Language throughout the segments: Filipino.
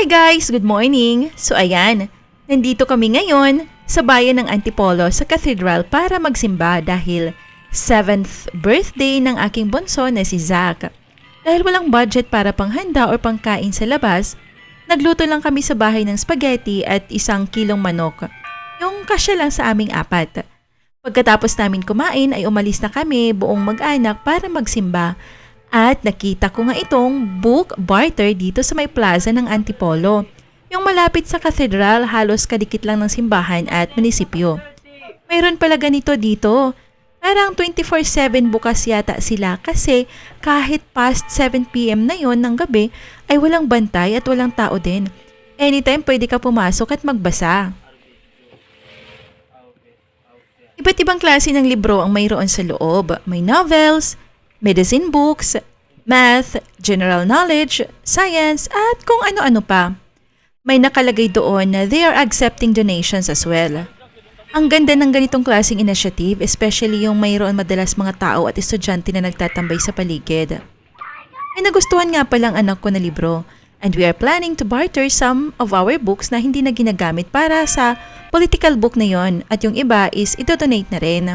Guys! Good morning! So ayan, nandito kami ngayon sa bayan ng Antipolo sa Cathedral para magsimba dahil 7th birthday ng aking bunso na si Zach. Dahil walang budget para panghanda o pangkain sa labas, nagluto lang kami sa bahay ng spaghetti at 1 kilong manok. Yung kasya lang sa aming 4. Pagkatapos namin kumain ay umalis na kami buong mag-anak para magsimba. At nakita ko nga itong book barter dito sa may plaza ng Antipolo. Yung malapit sa katedral, halos kadikit lang ng simbahan at munisipyo. Mayroon pala ganito dito. Parang 24/7 bukas yata sila kasi kahit past 7 PM na yon ng gabi ay walang bantay at walang tao din. Anytime pwede ka pumasok at magbasa. Iba't ibang klase ng libro ang mayroon sa loob. May novels, medicine books, math, general knowledge, science, at kung ano-ano pa. May nakalagay doon na they are accepting donations as well. Ang ganda ng ganitong klaseng initiative, especially yung mayroon madalas mga tao at estudyante na nagtatambay sa paligid. May nagustuhan nga palang anak ko na libro, and we are planning to barter some of our books na hindi na ginagamit para sa political book na yon at yung iba is ito-donate na rin.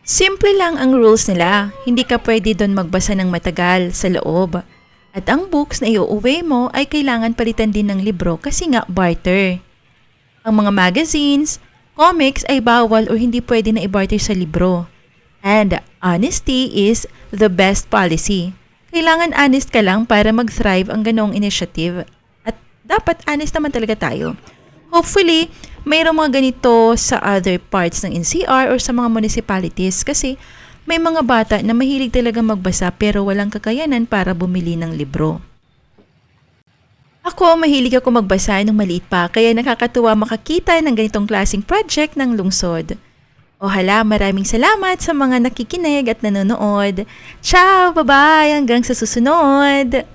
Simple lang ang rules nila, hindi ka pwede doon magbasa ng matagal sa loob. At ang books na iuuwi mo ay kailangan palitan din ng libro kasi nga barter. Ang mga magazines, comics ay bawal o hindi pwede na i-barter sa libro. And honesty is the best policy. Kailangan honest ka lang para mag-thrive ang ganong initiative. At dapat honest naman talaga tayo. Hopefully, mayroong mga ganito sa other parts ng NCR or sa mga municipalities kasi may mga bata na mahilig talaga magbasa pero walang kakayanan para bumili ng libro. Ako, mahilig ako magbasa nung maliit pa kaya nakakatuwa makakita ng ganitong klaseng project ng lungsod. O hala, maraming salamat sa mga nakikinig at nanonood. Ciao! Bye-bye! Hanggang sa susunod!